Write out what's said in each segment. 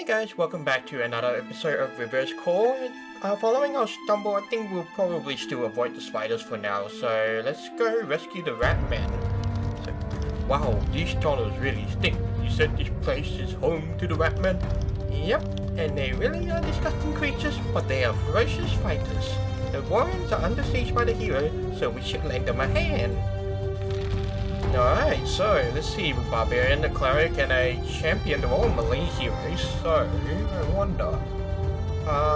guys, welcome back to another episode of Reverse Core. Following our stumble, I think we'll probably still avoid the spiders for now, so let's go rescue the rat man. So, wow, these tunnels really stink. You said this place is home to the rat man? Yep, and they really are disgusting creatures, but they are ferocious fighters. The warriors are under siege by the hero, so we should lend them a hand. Alright, so let's see, a barbarian, a cleric, and a champion are all melee heroes, so I wonder.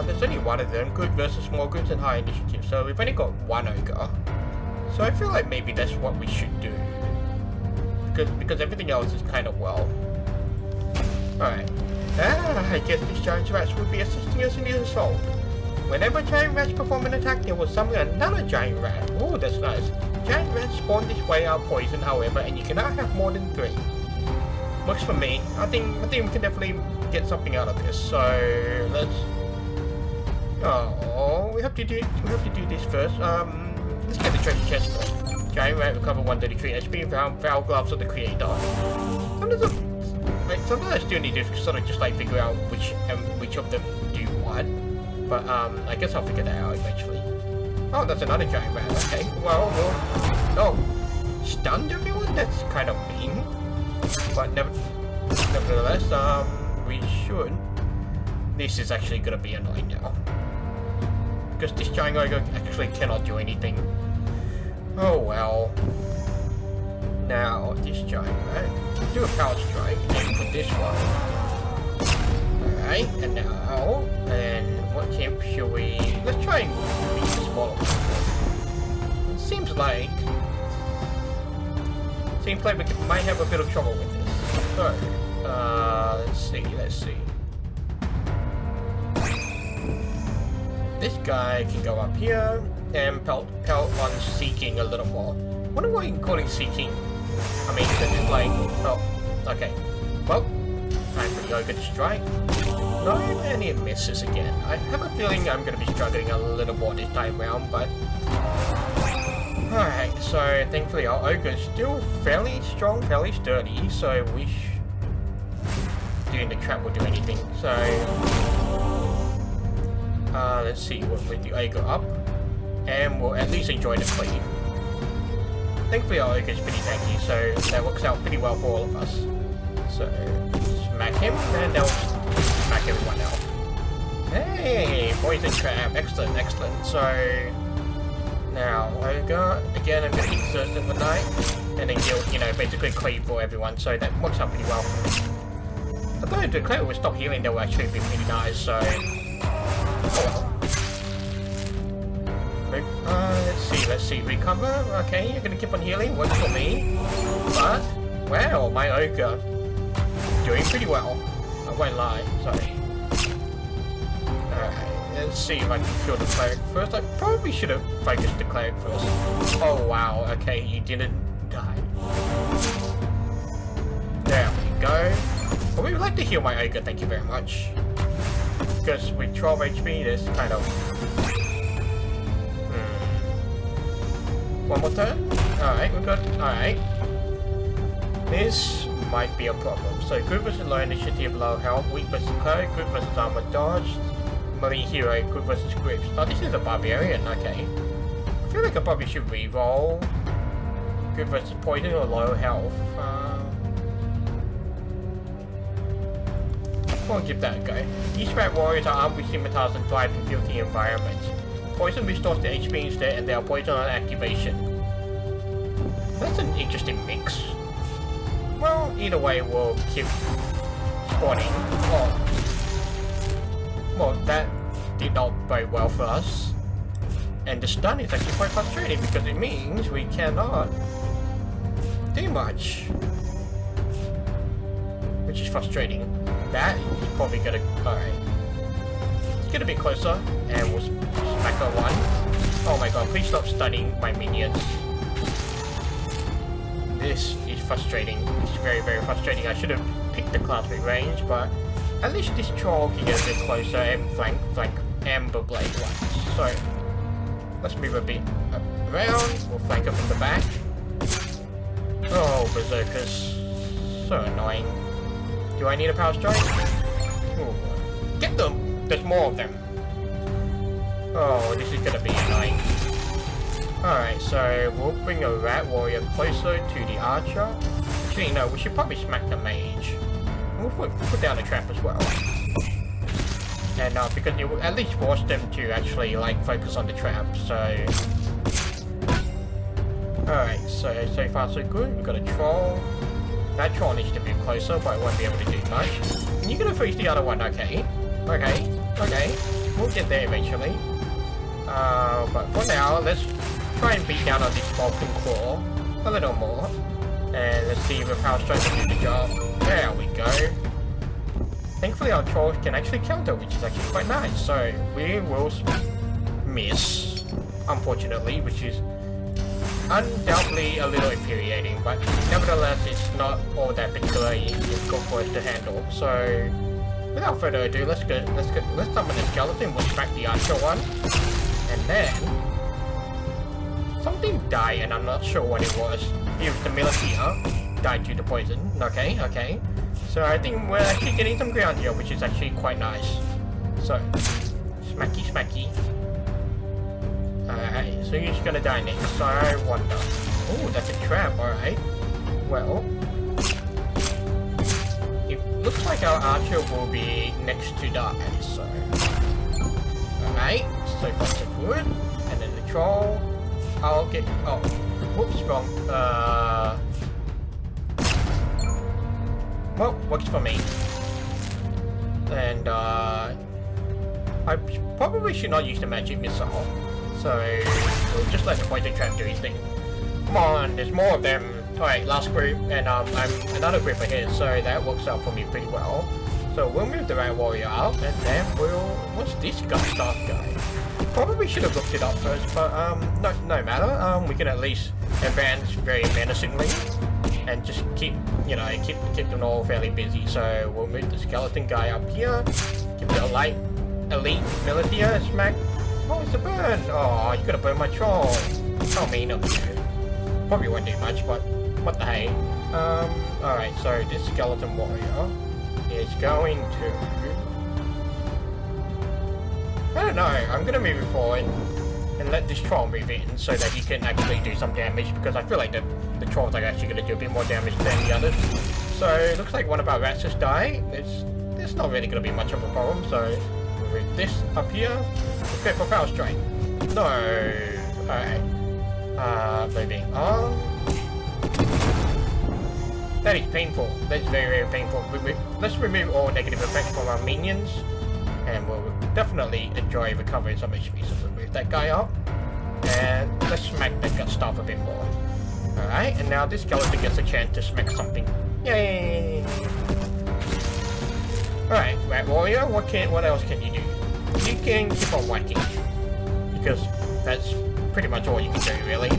There's only one of them, good versus small groups and high initiative, so we've only got one ogre. So I feel like maybe that's what we should do. Because everything else is kind of well. Alright. I guess these giant rats will be assisting us in the assault. Whenever giant rats perform an attack, they will summon another giant rat. Oh, that's nice. Giant rats spawn this way are poison, however, and you cannot have more than 3. Works for me. I think we can definitely get something out of this. So let's. Oh, we have to do this first. Let's get the treasure chest first. Giant rat recover 133 HP. Foul gloves of the creator. Sometimes I still need to sort of just like figure out which of them do what. But I guess I'll figure that out eventually. Oh, that's another giant rat. Okay, well, oh, stunned everyone? That's kind of mean. But nevertheless, we should. This is actually gonna be annoying now. Because this giant ogre actually cannot do anything. Oh well. Now, this giant rat. Do a power strike, and for this one. Alright, and now, what camp should we... Let's try and beat this smaller one. It seems like we might have a bit of trouble with this. So, let's see. This guy can go up here and pelt on seeking a little more. What am I calling seeking? I mean, it's like, oh, okay. Well, time for the ogre to strike. No, and it misses again. I have a feeling I'm going to be struggling a little more this time round, but... Alright, so thankfully our ogre is still fairly strong, fairly sturdy, so we doing the trap will do anything. So... let's see, we'll put the ogre up, and we'll at least enjoy the cleave. Thankfully our ogre is pretty tanky, so that works out pretty well for all of us. So, smack him, and they'll smack everyone else. Hey, poison trap, excellent. So, now ogre again. I'm gonna exert it for night, and then he'll, basically cleave for everyone. So that works out pretty well for me. I thought if the cleric would stop healing, that would actually be pretty nice. So, oh well. Let's see. Recover. Okay, you're gonna keep on healing. Works for me. But wow, my ogre doing pretty well. I won't lie. Sorry. Alright, let's see if I can kill the cleric first. I probably should have focused the cleric first. Oh wow. Okay, you didn't die. There we go. Well, we would like to heal my ogre. Thank you very much. Because with 12 HP, there's kind of. One more turn? Alright, we're good. Alright. This might be a problem. So, good versus low initiative, low health, weak versus cleric, good versus armor dodged, melee hero, good versus grips. Oh, this is a barbarian, okay. I feel like I probably should re-roll. Good versus poison or low health. I'll give that a go. These rat warriors are armed with scimitars and thrive in filthy environments. Poison restores the HP instead, and they are poison on activation. That's an interesting mix. Well, either way, we'll keep spawning. Oh. Well, that did not bode well for us. And the stun is actually quite frustrating because it means we cannot do much. Which is frustrating. That is probably gonna... Alright. Let's get a bit closer, and we'll smack her one. Oh my god, please stop stunning my minions. This is frustrating. It's very, very frustrating. I should have picked the class with range, but at least this troll can get a bit closer and flank Amber Blade one. So, let's move a bit around. We'll flank her from the back. Oh, berserkers. So annoying. Do I need a power strike? Ooh. Get them! There's more of them. Oh, this is gonna be annoying. Alright, so we'll bring a rat warrior closer to the archer. Actually, no, we should probably smack the mage. We'll put down a trap as well. And because it will at least force them to actually, like, focus on the trap, so... Alright, so far so good. We've got a troll. That troll needs to be closer, but it won't be able to do much. And you're gonna freeze the other one, okay. Okay. We'll get there eventually. But for now, let's try and beat down on this Vulcan Claw a little more. And let's see if Power Strike can do the job. There we go. Thankfully our trolls can actually counter, which is actually quite nice. So we will miss, unfortunately, which is undoubtedly a little infuriating, but nevertheless it's not all that particularly difficult for us to handle. So without further ado, let's summon the skeleton, we'll smack the archer one, and then something died and I'm not sure what it was. It was the millipede, died due to poison. Okay. So I think we're actually getting some ground here, which is actually quite nice. So, smacky. Alright, so you're just gonna die next, so I wonder. Oh, that's a trap, alright. Well, it looks like our archer will be next to die, so... Alright, so far so good. And then the troll, I'll get... Oh, whoops, wrong. Well, works for me. And, I probably should not use the magic missile. So, we'll just let the poison trap do his thing. Come on, there's more of them. Alright, last group, and I'm another group ahead, so that works out for me pretty well. So we'll move the rat warrior out, and then what's this staff guy? Probably should have looked it up first, but no matter. We can at least advance very menacingly. And just keep them all fairly busy. So we'll move the skeleton guy up here. Give the elite military smack. Oh, it's a burn! Oh, you gotta burn my troll. How mean of you. Probably won't do much, but what the hey. Alright, so this skeleton warrior is going to... I don't know, I'm gonna move it forward and let this troll move in so that he can actually do some damage, because I feel like the trolls are actually going to do a bit more damage than the others. So it looks like one of our rats just died. It's not really going to be much of a problem, so we'll move this up here. Okay, for Power Strike. No. Alright. Moving on. That is painful. That's very, very painful. Let's remove all negative effects from our minions, and we'll definitely enjoy recovering some HP. So we'll move that guy up, and let's smack that gut staff a bit more. Alright, and now this skeleton gets a chance to smack something. Yay! Alright, Rat Warrior, what else can you do? You can keep on whacking, because that's pretty much all you can do, really.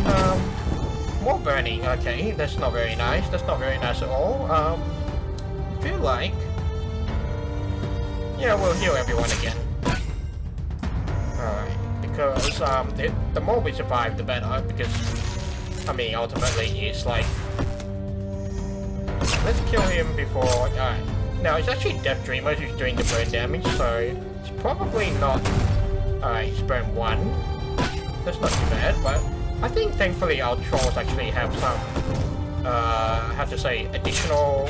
More burning, okay, that's not very nice. That's not very nice at all. I feel like... Yeah, we'll heal everyone again. Alright, because the more we survive, the better, because... I mean, ultimately, it's like... Let's kill him before... Alright. Now, it's actually Death Dreamer who's doing the burn damage, so... It's probably not... Alright, it's burn 1. That's not too bad, but... I think, thankfully, our trolls actually have some... how to say, additional...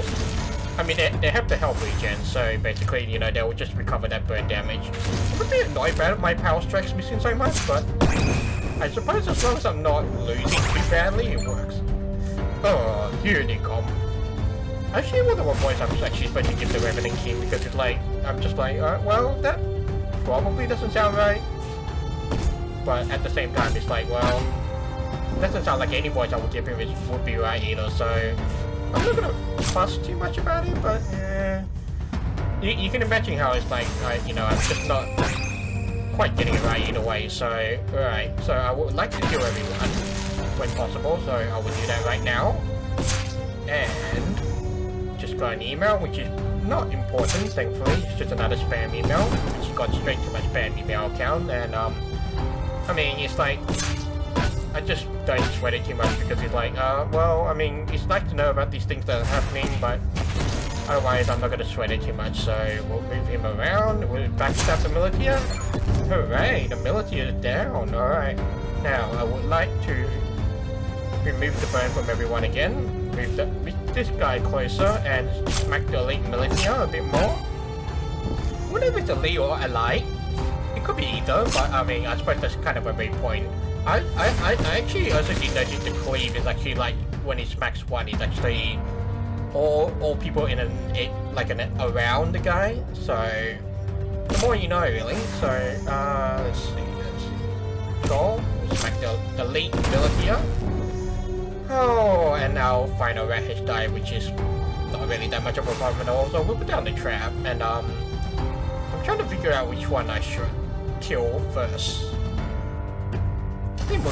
I mean, they have the health regen, so basically, you know, they will just recover that burn damage. I'm a bit annoyed about my Power Strike's missing so much, but... I suppose as long as I'm not losing too badly, it works. Oh, here they come. Actually, I wonder what voice I'm actually supposed to give the Revenant King, because it's like, I'm just like, well, that probably doesn't sound right. But at the same time, it's like, well, it doesn't sound like any voice I would give him would be right either, so... I'm not gonna fuss too much about it, but, you can imagine how it's like, you know, I'm just not... quite getting it right either way, so alright, so I would like to kill everyone when possible, so I will do that right now. And just got an email, which is not important, thankfully. It's just another spam email, which got straight to my spam email account, and I mean, it's like, I just don't sweat it too much, because it's like, well, I mean, it's nice to know about these things that are happening, but Otherwise, I'm not going to sweat it too much, so we'll move him around. We'll backstab the militia. Hooray, the militia is down. Alright. Now, I would like to remove the burn from everyone again. Move this guy closer and smack the elite militia a bit more. I wonder if it's elite or allied. It could be either, but I mean, I suppose that's kind of a main point. I actually also did notice the cleave is actually like, when he smacks one, it's actually all people in around the guy. So the more you know, really. So let's see. Goal. Smack the elite militia. Oh, and our final rat has died, which is not really that much of a problem at all. So we'll put down the trap, and I'm trying to figure out which one I should kill first. I think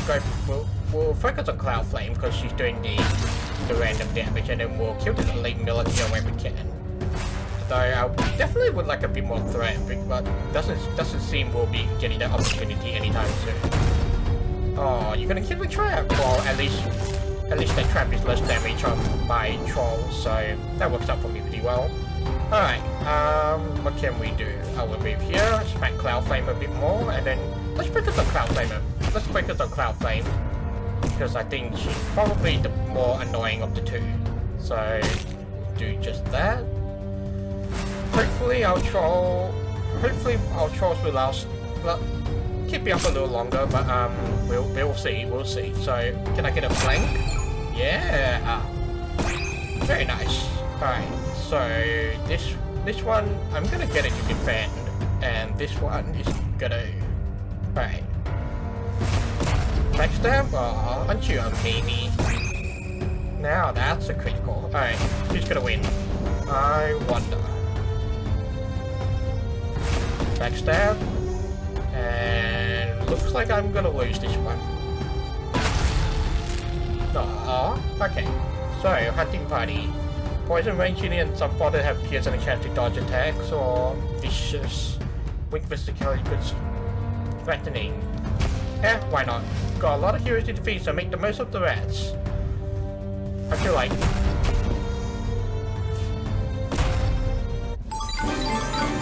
we'll focus on Cloud Flame because she's doing the random damage, and then we'll kill the elite militia when we can. Though I definitely would like a bit more threat, but doesn't seem we'll be getting that opportunity anytime soon. Oh, you're gonna kill the trap? Well, at least the trap is less damage on my trolls, so that works out for me pretty well. Alright, what can we do? I will move here, smack Cloud Flame a bit more, and then let's focus on Cloud Flame. Let's focus on Cloud Flame, because I think she's probably the more annoying of the two. So, do just that. Hopefully our trolls will last, well, keep me up a little longer, but we'll see. So, can I get a flank? Yeah, very nice. Alright, so this one I'm gonna get it to defend, and this one is gonna. Alright. Backstab? Oh, aren't you a meanie? Now that's a critical. Alright, who's gonna win? I wonder. Backstab. And looks like I'm gonna lose this one. Aww, okay. So, hunting party. Poison range and some fodder have pierce and a chance to dodge attacks, or vicious. Weak physicality goods threatening. Eh, why not? Got a lot of heroes to defeat, so make the most of the rats. I feel like.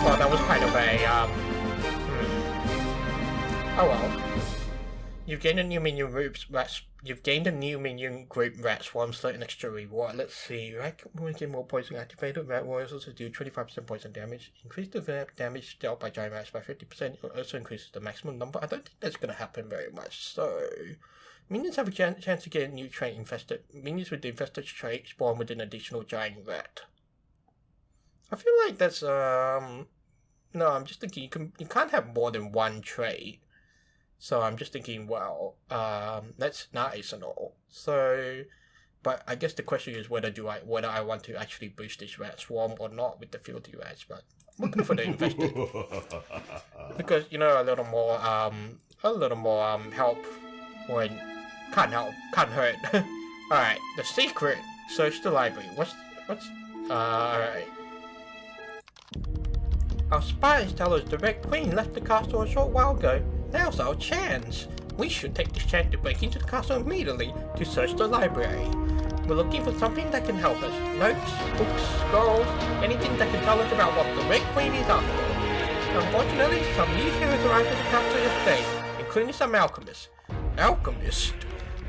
Well, that was kind of a, Oh well. You've gained a new minion group, rats. You've gained a new minion group, rat swarms, so an extra reward. Let's see. Right, we get more poison activated. Rat warriors also do 25% poison damage. Increase the damage dealt by giant rats by 50%. It also increases the maximum number. I don't think that's going to happen very much. So, minions have a chance to get a new trait infested. Minions with the infested trait spawn with an additional giant rat. I feel like that's no. I'm just thinking you can't have more than one trait. So I'm just thinking, well, that's nice and all. So, but I guess the question is whether I want to actually boost this rat swarm or not with the filthy rats. But I'm looking for the infested because a little more help when can't hurt. All right, the secret. Search the library. What's all right. Our spies tell us the Red Queen left the castle a short while ago. Now's our chance. We should take this chance to break into the castle immediately to search the library. We're looking for something that can help us. Notes, books, scrolls, anything that can tell us about what the Red Queen is after. Unfortunately, some new heroes arrived at the castle yesterday, including some alchemists. Alchemists?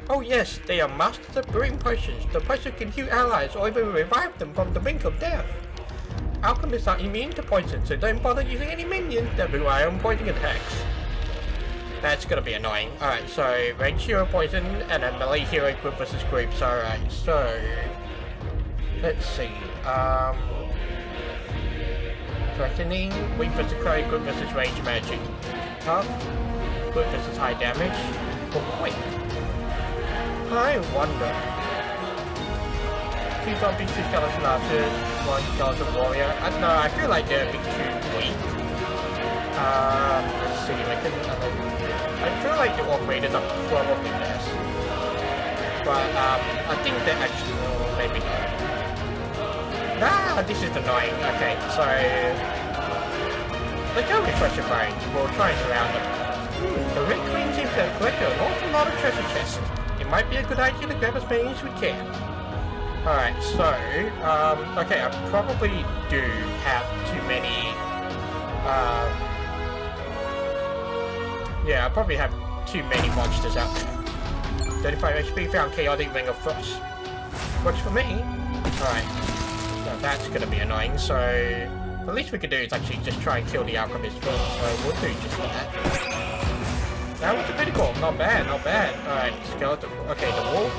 Oh yes, they are masters of brewing potions. The potion can heal allies or even revive them from the brink of death. Alchemists are immune to poison, so don't bother using any minions that rely on poison attacks. That's gonna be annoying. Alright, so range hero poison and a melee hero group versus groups. Alright, so let's see. Threatening, weak physicality, group versus range magic. Tough, group versus high damage. Or quick. I wonder. 2 zombies, 2 skeleton archers, 1 skeleton warrior. I don't know, I feel like they're a bit too weak. Let's see, I feel like the orc raiders are probably best. But, I think they're actually, maybe not. Ah, this is annoying. Okay, so let's go refresh your mind. We'll try and surround them. The Red Queen seems to have collected an awful lot of treasure chests. It might be a good idea to grab as many as we can. Alright, so, okay, I probably do have too many, yeah, I probably have too many monsters out there. 35 HP, found Chaotic Ring of Frost. Works for me. Alright, now that's gonna be annoying, so the least we can do is actually just try and kill the Alchemist first, so we'll do just that. That was a critical, not bad, not bad. Alright, skeleton, okay, the wolf.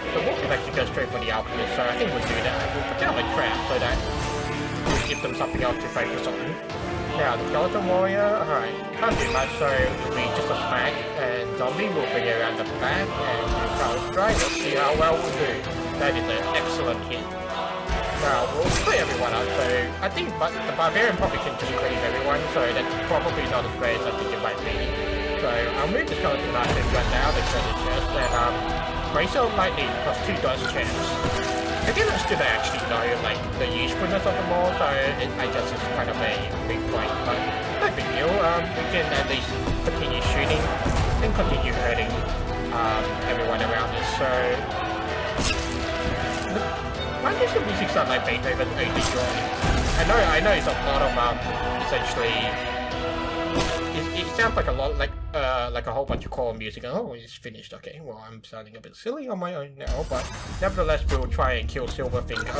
The wolf can actually go straight for the Alchemist, so I think we'll do that. We'll put down a trap so that we'll give them something else to focus on. Now, the Skeleton Warrior, alright, can't do much, so it'll be just a smack, and Zombie will bring it around the back, and do Power Strike. Let's see how well we'll do. That is an excellent hit. Now, we'll clear everyone up, so I think the Barbarian probably can just cleave everyone, so that's probably not as great as I think it might be. So, I'll move the Skeleton Knight and run down the treasure chest, and Bracer of Lightning plus 2 dice chance. Again, I still don't actually know like the usefulness of them all, so I guess it's kind of a big point, but no big deal. We can at least continue shooting and continue hurting everyone around us. So, why does the music sound like Beethoven only joy? I know it's a lot of essentially. It sounds like a lot like a whole bunch of choral music. Oh, it's finished. Okay, well, I'm sounding a bit silly on my own now, but nevertheless, we'll try and kill Silverfinger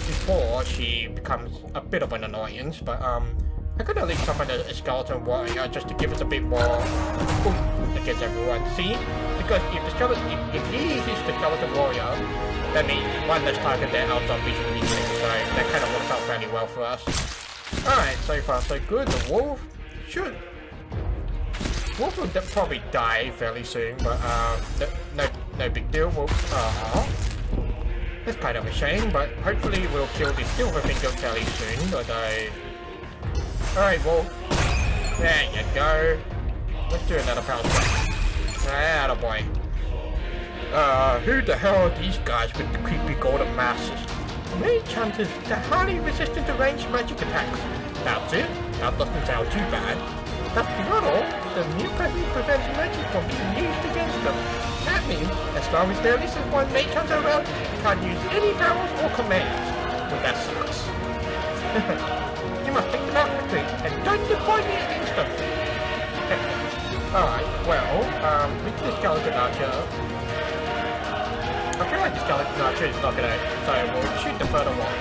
before she becomes a bit of an annoyance. But I could at least summon a Skeleton Warrior just to give us a bit more oomph against everyone. See, because if he hits the Skeleton Warrior, that means one less target that our zombies will be using. So that kind of works out fairly well for us. Alright, so far so good. The wolf should. Wolf will probably die fairly soon, but no big deal. That's kind of a shame, but hopefully we'll kill this Silverfinger fairly soon. Although, alright, wolf. There you go. Let's do another power strike. Attaboy. Who the hell are these guys with the creepy golden masses? Mage hunters, they're highly resistant to ranged magic attacks. That's it. That doesn't sound too bad. That's not all. The new presence prevents magic from being used against them. That means, as long as there is one mage hunter around, you can't use any powers or commands. Well, that sucks. You must pick them out quickly, and don't deploy me against them. Alright, well, with the Skeleton Archer, I feel like the Skeleton Archer is not gonna, so we'll shoot the further one.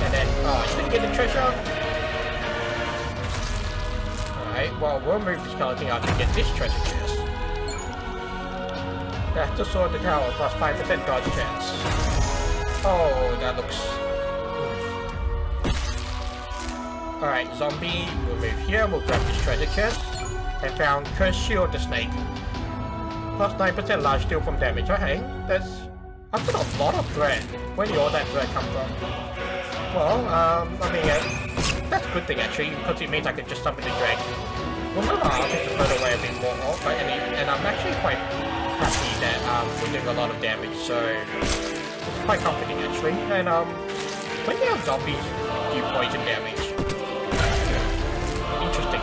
And then, you didn't get the treasure? Alright, well, we'll move the Skeleton Archer to get this treasure chest. That's the sword the tower, plus 5% dodge chance. Oh, that looks... Alright, zombie, we'll move here, we'll grab this treasure chest. And found Cursed Shield the Snake. Plus 9% large steal from damage. Okay, that's... I've got a lot of thread. Where did all that thread come from? Well, I mean, that's a good thing actually, because it means I can just summon the dragon. Remember, I'll take the third away a bit more, but, and I'm actually quite happy that we're doing a lot of damage, so it's quite comforting actually. And when you have zombies do poison damage, interesting.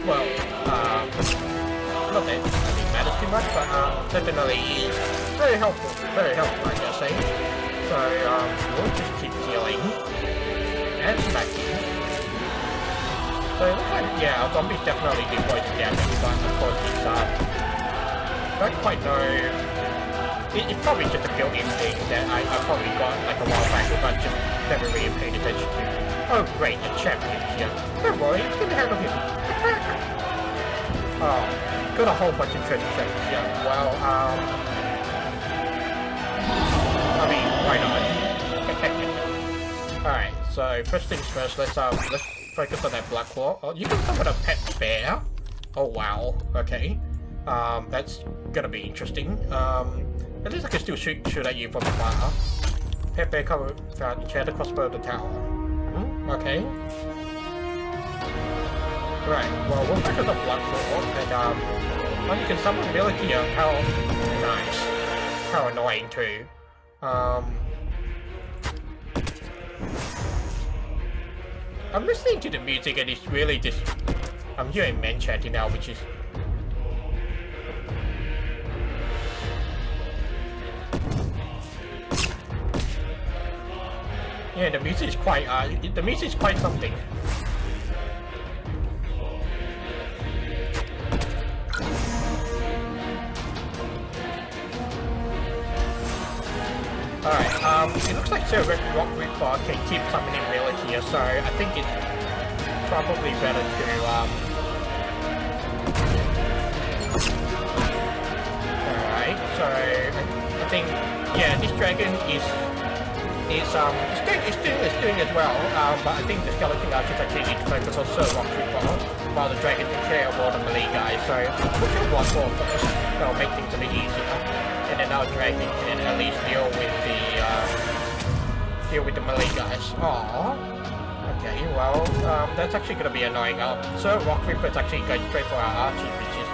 Well, not that it matters too much, but definitely is very helpful, I guess, eh? So we'll just keep healing and smacking. So it looks like, yeah, our zombies definitely do poison damage, but of course it's don't quite know. It's probably just a built-in thing that I probably got like a while back, but just never really paid attention to. Oh great, a champion here. Don't worry, it's gonna handle him. Attack! Oh, got a whole bunch of treasure chests. Yeah, well, I mean, why not? Alright, so first things first, let's focus on that Black Claw. Oh, you can summon a pet bear. Oh wow, okay. That's gonna be interesting. At least I can still shoot at you from afar. Pet bear cover found enchanted crossbow of the tower. Okay. Right, well, we'll focus on Black Claw, and well, you can summon ability of how nice. How annoying too. I'm listening to the music and it's really just... I'm hearing men chanting now, which is... Yeah, the music is quite something. Alright, it looks like Sir Rock Ripper can keep summoning Miller here, so I think it's probably better to, Alright, so I think, yeah, this dragon is doing as well, but I think the skeleton guys just actually need to focus on Sir Rock Ripper, while the dragon can clear all the melee guys, so we'll do one more first, that'll make things a bit easier. And then our dragon can at least deal with the melee guys. Aww. Okay, well, that's actually gonna be annoying. So Rock Reaper is actually going straight for our Archie, which is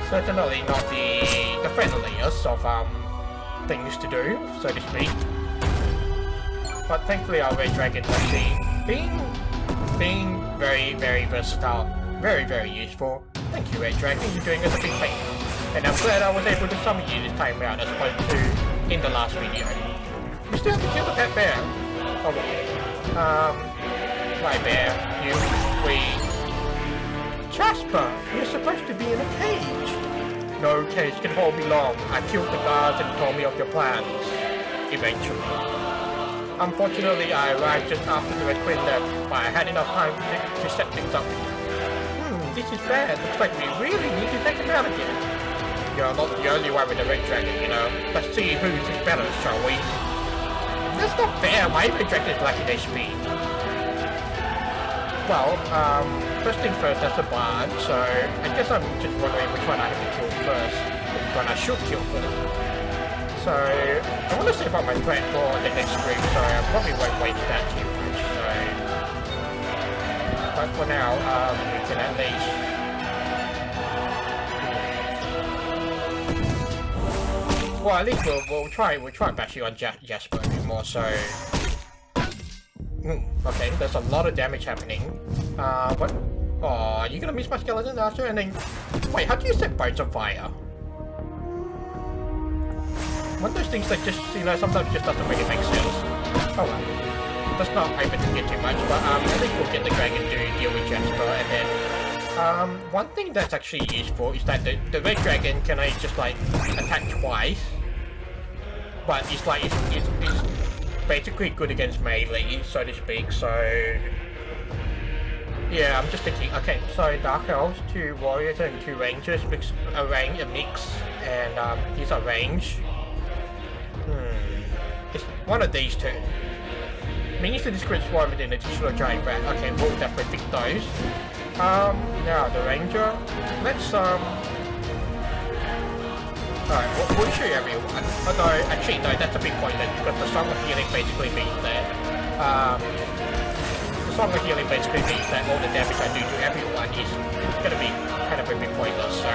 certainly not the friendliest of things to do, so to speak. But thankfully our Red Dragon is actually being very, very versatile, very, very useful. Thank you, Red Dragon, you're doing us a big favor. And I'm glad I was able to summon you this time around as opposed to in the last video. We still have to kill the pet bear. Oh well. My bear, Jasper, you're supposed to be in a cage. No cage can hold me long. I killed the guards and told me of your plans. Eventually. Unfortunately, I arrived just after the Red Queen left, but I had enough time to set things up. This is bad. Looks like we really need to take him out again. You're not the only one with the Red Dragon, you know. Let's see who's better, shall we? That's not fair. My Red Dragon is lacking HP. Well, first thing first, that's a bard, so I guess I'm just wondering which one I have to kill first, which one I should kill first. So, I want to save up my threat for the next stream, so I probably won't waste that too much, so... But for now, we can at least... Well, at least we'll try bashing on Jasper a bit more, so... Okay, there's a lot of damage happening. What? Oh, are you gonna miss my skeleton after? And then... Wait, how do you set boats on fire? One of those things that just, you know, sometimes just doesn't really make sense. Oh well. Let's not overthink it too much, but I think we'll get the dragon to deal with Jasper, and then... one thing that's actually useful is that the red dragon can only just, like, attack twice. But it's like, it's basically good against melee, so to speak, so... Yeah, I'm just thinking, okay, so Dark Elves, 2 Warriors and 2 Rangers, a mix, and these are range. It's one of these two. Minions to discredit swarm with an additional giant rat. Okay, we'll definitely pick those. Now the Ranger, let's, alright, we'll shoot everyone. Although, actually, no, that's a big point then, because the Song of Healing basically means that, the Song of Healing basically means that all the damage I do to everyone is gonna be kind of a bit pointless, so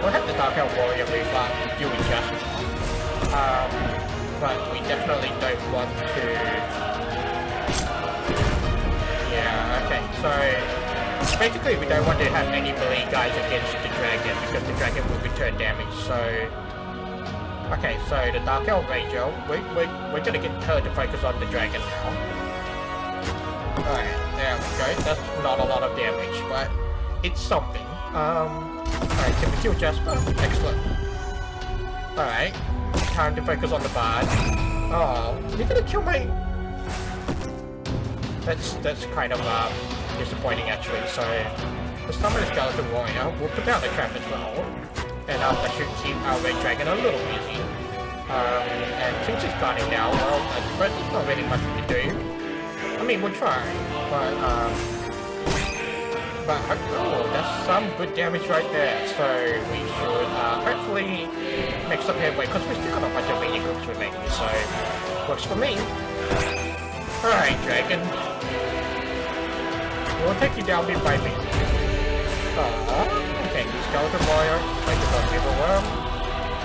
we'll have the Dark Elf Warrior with deal with Jasper. But we definitely don't want to... Yeah, okay, so basically we don't want to have any melee guys against the dragon because the dragon will return damage, so... Okay, so the Dark Elf Ranger, we're gonna get her to focus on the dragon now. Alright, there we go, that's not a lot of damage, but it's something. Alright, can we kill Jasper? Excellent. Alright, time to focus on the bard. Oh, you're gonna kill my... That's kind of disappointing actually, so... Let's summon a Skeleton Warrior, we'll put down the trap as well. And that should keep our Red Dragon a little busy. And since it's got him now, well, there's not really much we can do. I mean, we'll try, but oh, that's some good damage right there, so we should hopefully make some headway, because we still got a bunch of mini groups remaining, so works for me. Alright, dragon. We'll take you down bit by bit. Okay, Skeleton Warrior, focus on Riverworm,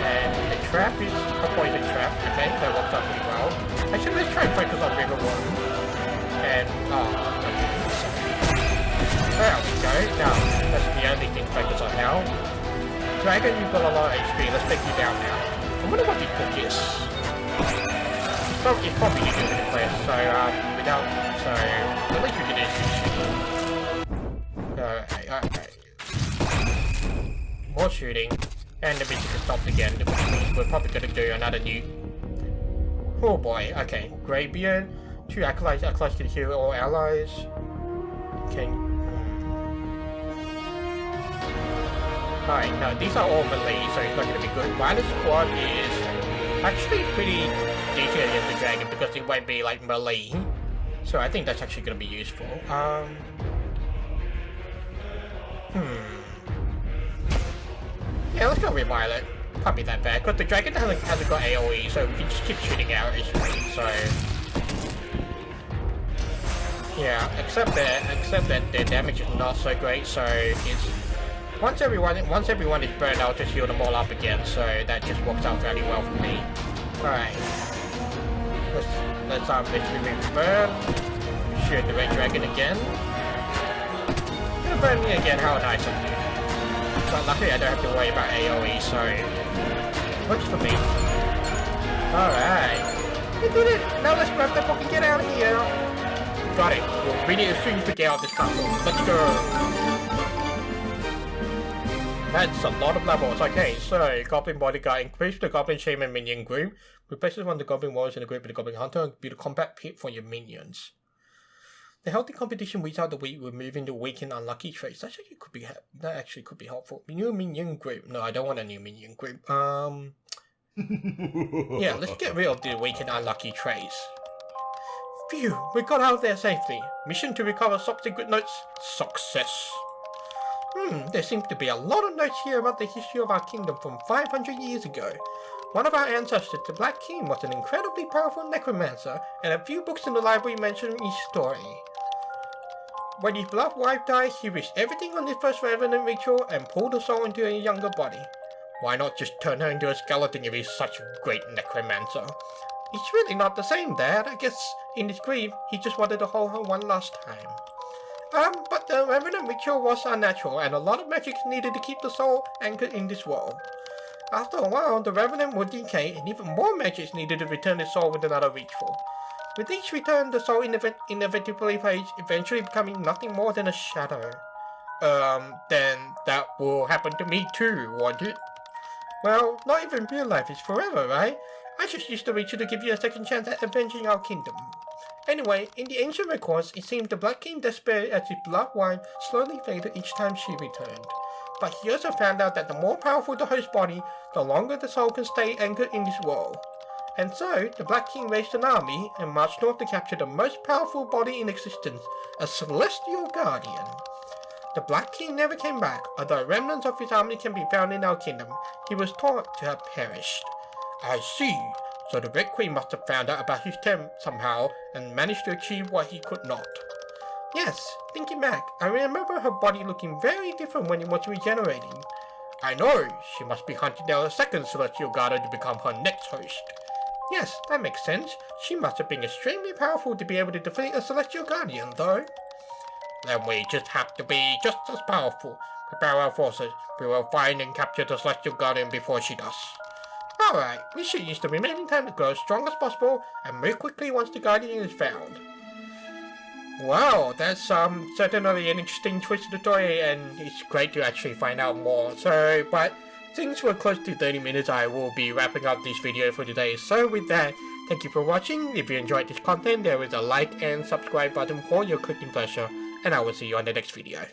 and the trap is a poison trap, okay, that works out pretty well. Actually, let's try and focus on Riverworm, and, there we go, now, that's the only thing to focus on now. Dragon, you've got a lot of HP, let's take you down now. I wonder what this book is. it's probably easier to play, so, so, the least we can do is alright. More shooting, and the music has stopped again, which means we're probably gonna do another new... Oh boy, okay. Greybeard, 2 acolytes can heal all allies. Okay. Alright, no, these are all melee, so it's not gonna be good. Violet Squad is actually pretty decent against the dragon because it won't be like melee. So I think that's actually gonna be useful. Yeah, let's go with Violet. Can't be that bad, because the dragon hasn't got AoE, so we can just keep shooting arrows, so... Yeah, except that their damage is not so great, so it's... Once everyone is burned, I'll just heal them all up again, so that just works out fairly well for me. Alright. Let's remove burn. Shoot the red dragon again. Gonna burn me again, how nice of you. But luckily I don't have to worry about AoE, so... Works for me. Alright. We did it! Now let's grab the book and get out of here! Got it. We'll read it as soon as we get out of this castle. Let's go! That's a lot of levels. Okay, so Goblin Bodyguard. Increase the Goblin Shaman minion group. Replaces one of the Goblin Warriors in the group with the Goblin Hunter and build a combat pit for your minions. The healthy competition weeds out the weak, removing the weak and unlucky traits. That actually could be helpful. New minion group. No, I don't want a new minion group. Yeah, let's get rid of the weak and unlucky traits. Phew, we got out of there safely. Mission to recover top secret notes. Success. There seems to be a lot of notes here about the history of our kingdom from 500 years ago. One of our ancestors, the Black King, was an incredibly powerful necromancer, and a few books in the library mention his story. When his beloved wife died, he risked everything on his first revenant ritual and pulled her soul into a younger body. Why not just turn her into a skeleton if he's such a great necromancer? It's really not the same, Dad. I guess in his grief, he just wanted to hold her one last time. But the revenant ritual was unnatural, and a lot of magic needed to keep the soul anchored in this world. After a while, the revenant would decay, and even more magic needed to return the soul with another ritual. With each return, the soul inevitably fades, eventually becoming nothing more than a shadow. Then that will happen to me too, won't it? Well, not even real life is forever, right? I just used the ritual to give you a second chance at avenging our kingdom. Anyway, in the ancient records, it seemed the Black King despaired as his beloved wife slowly faded each time she returned. But he also found out that the more powerful the host body, the longer the soul can stay anchored in this world. And so, the Black King raised an army and marched north to capture the most powerful body in existence, a celestial guardian. The Black King never came back, although remnants of his army can be found in our kingdom. He was thought to have perished. I see. So the Red Queen must have found out about his attempt somehow and managed to achieve what he could not. Yes, thinking back, I remember her body looking very different when it was regenerating. I know, she must be hunting down a second celestial guardian to become her next host. Yes, that makes sense. She must have been extremely powerful to be able to defeat a celestial guardian, though. Then we just have to be just as powerful. Prepare our forces. We will find and capture the celestial guardian before she does. Alright, we should use the remaining time to grow as strong as possible and move quickly once the guardian is found. Wow, that's certainly an interesting twist to the story, and it's great to actually find out more. So, but since we're close to 30 minutes, I will be wrapping up this video for today. So with that, thank you for watching. If you enjoyed this content, there is a like and subscribe button for your clicking pleasure, and I will see you on the next video.